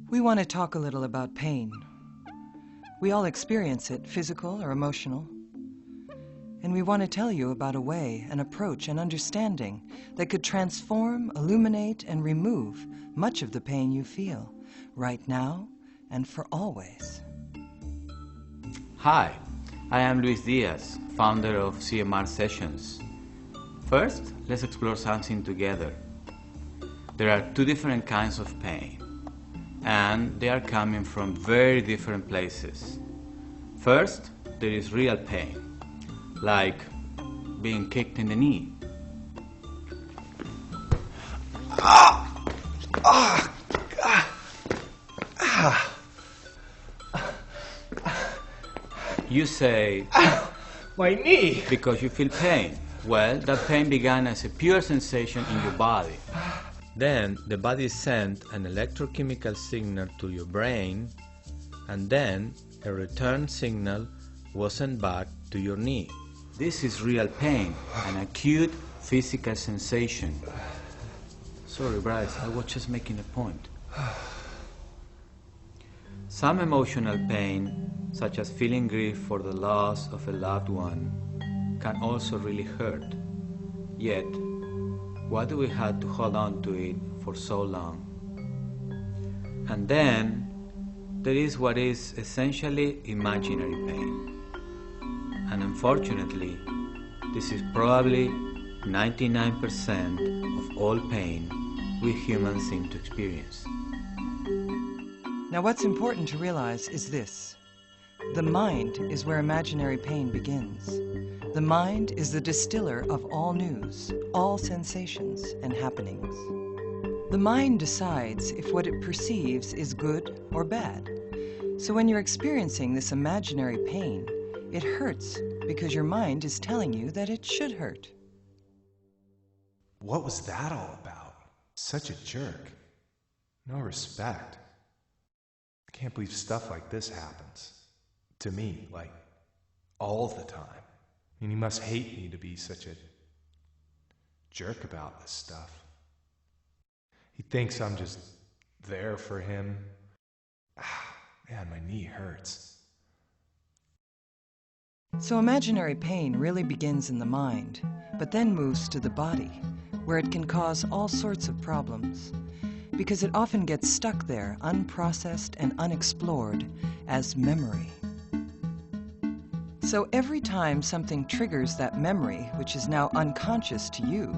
We want to talk a little about pain. We all experience it, physical or emotional. And we want to tell you about a way, an approach, an understanding that could transform, illuminate, and remove much of the pain you feel, right now and for always. Hi, I am Luis Diaz, founder of CMR Sessions. First, let's explore something together. There are two different kinds of pain, and they are coming from very different places. First, there is real pain, like being kicked in the knee. You say, "Ow, my knee!" because you feel pain. Well, that pain began as a pure sensation in your body. Then the body sent an electrochemical signal to your brain, and then a return signal was sent back to your knee. This is real pain, an acute physical sensation. Sorry, Bryce, I was just making a point. Some emotional pain, such as feeling grief for the loss of a loved one, can also really hurt. Yet, why do we have to hold on to it for so long? And then, there is what is essentially imaginary pain. And unfortunately, this is probably 99% of all pain we humans seem to experience. Now, what's important to realize is this. The mind is where imaginary pain begins. The mind is the distiller of all news, all sensations and happenings. The mind decides if what it perceives is good or bad. So when you're experiencing this imaginary pain, it hurts because your mind is telling you that it should hurt. What was that all about? Such a jerk. No respect. I can't believe stuff like this happens. To me, like, all the time. I mean, he must hate me to be such a jerk about this stuff. He thinks I'm just there for him. Man, my knee hurts. So imaginary pain really begins in the mind, but then moves to the body, where it can cause all sorts of problems, because it often gets stuck there, unprocessed and unexplored, as memory. So every time something triggers that memory, which is now unconscious to you,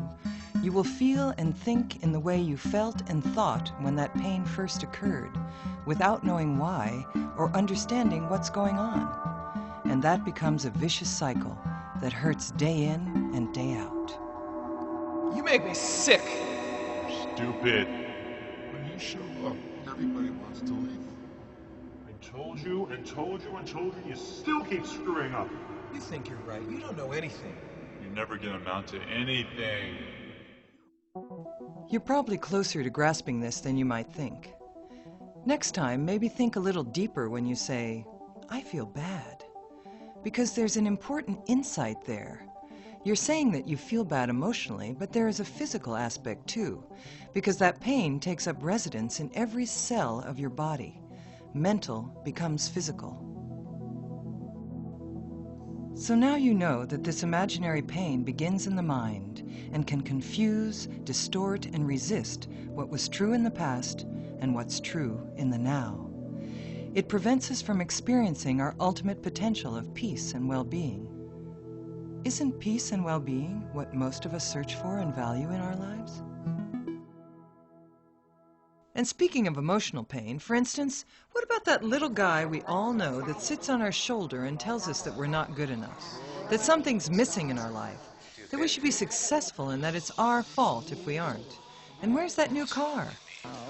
you will feel and think in the way you felt and thought when that pain first occurred, without knowing why or understanding what's going on. And that becomes a vicious cycle that hurts day in and day out. You make me sick. Stupid. When you show up, everybody wants to leave. I told you and told you and told you, you still keep screwing up. You think you're right. You don't know anything. You're never gonna amount to anything. You're probably closer to grasping this than you might think. Next time, maybe think a little deeper when you say, "I feel bad," because there's an important insight there. You're saying that you feel bad emotionally, but there is a physical aspect too, because that pain takes up residence in every cell of your body. Mental becomes physical. So now you know that this imaginary pain begins in the mind and can confuse, distort, and resist what was true in the past and what's true in the now. It prevents us from experiencing our ultimate potential of peace and well-being. Isn't peace and well-being what most of us search for and value in our lives? And speaking of emotional pain, for instance, what about that little guy we all know that sits on our shoulder and tells us that we're not good enough, that something's missing in our life, that we should be successful and that it's our fault if we aren't? And where's that new car?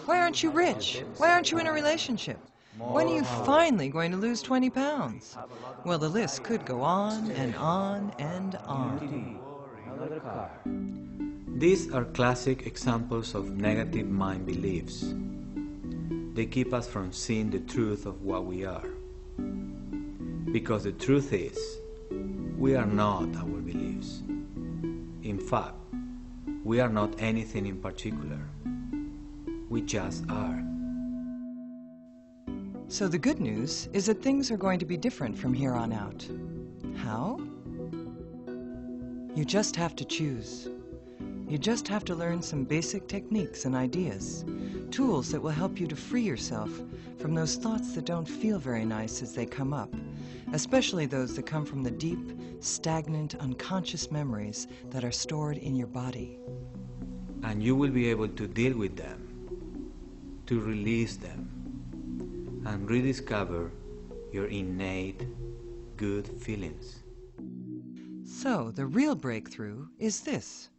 Why aren't you rich? Why aren't you in a relationship? When are you finally going to lose 20 pounds? Well, the list could go on and on and on. These are classic examples of negative mind beliefs. They keep us from seeing the truth of what we are. Because the truth is, we are not our beliefs. In fact, we are not anything in particular. We just are. So the good news is that things are going to be different from here on out. How? You just have to choose. You just have to learn some basic techniques and ideas, tools that will help you to free yourself from those thoughts that don't feel very nice as they come up, especially those that come from the deep, stagnant, unconscious memories that are stored in your body. And you will be able to deal with them, to release them, and rediscover your innate good feelings. So the real breakthrough is this.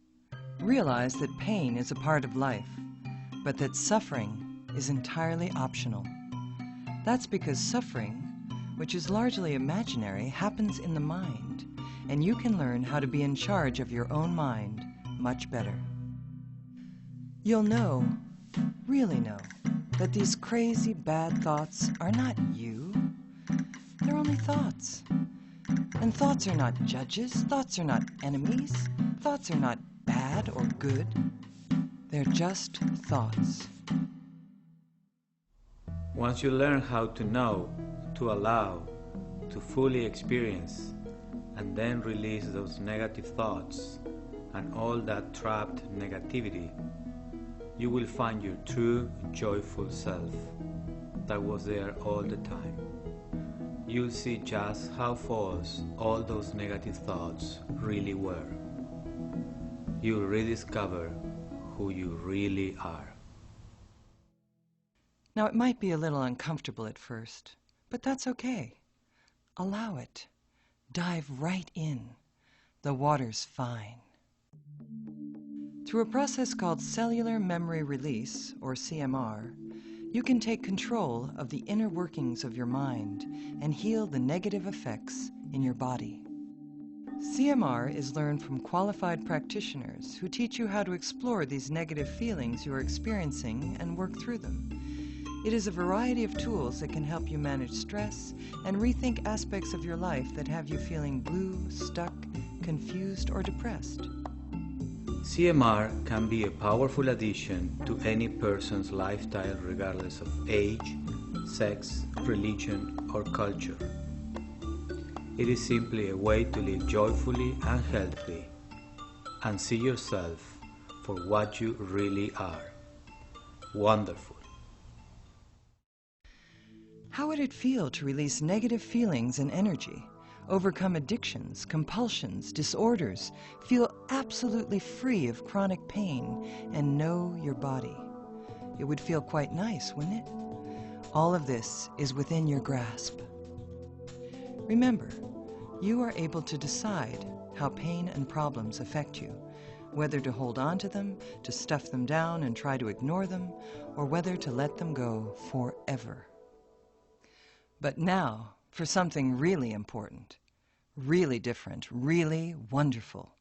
Realize that pain is a part of life, but that suffering is entirely optional. That's because suffering, which is largely imaginary, happens in the mind, and you can learn how to be in charge of your own mind much better. You'll know, really know, that these crazy bad thoughts are not you. They're only thoughts. And thoughts are not judges, thoughts are not enemies, thoughts are not bad or good. They're just thoughts. Once you learn how to know, to allow, to fully experience, and then release those negative thoughts and all that trapped negativity, you will find your true, joyful self that was there all the time. You'll see just how false all those negative thoughts really were. You'll rediscover who you really are. Now, it might be a little uncomfortable at first, but that's okay. Allow it. Dive right in. The water's fine. Through a process called cellular memory release, or CMR, you can take control of the inner workings of your mind and heal the negative effects in your body. CMR is learned from qualified practitioners who teach you how to explore these negative feelings you are experiencing and work through them. It is a variety of tools that can help you manage stress and rethink aspects of your life that have you feeling blue, stuck, confused, or depressed. CMR can be a powerful addition to any person's lifestyle regardless of age, sex, religion, or culture. It is simply a way to live joyfully and healthily and see yourself for what you really are. Wonderful. How would it feel to release negative feelings and energy, overcome addictions, compulsions, disorders, feel absolutely free of chronic pain, and know your body? It would feel quite nice, wouldn't it? All of this is within your grasp. Remember, you are able to decide how pain and problems affect you, whether to hold on to them, to stuff them down and try to ignore them, or whether to let them go forever. But now, for something really important, really different, really wonderful.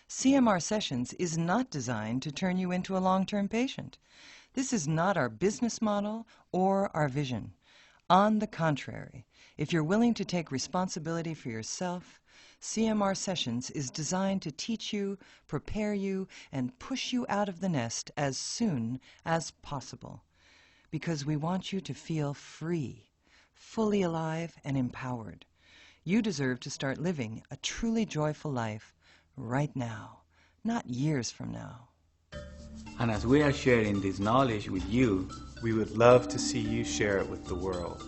CMR Sessions is not designed to turn you into a long-term patient. This is not our business model or our vision. On the contrary, if you're willing to take responsibility for yourself, CMR Sessions is designed to teach you, prepare you, and push you out of the nest as soon as possible. Because we want you to feel free, fully alive and empowered. You deserve to start living a truly joyful life right now, not years from now. And as we are sharing this knowledge with you, We would love to see you share it with the world.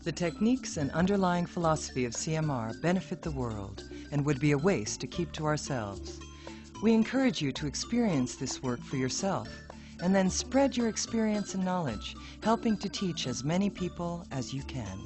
The techniques and underlying philosophy of CMR benefit the world and would be a waste to keep to ourselves. We encourage you to experience this work for yourself and then spread your experience and knowledge, helping to teach as many people as you can.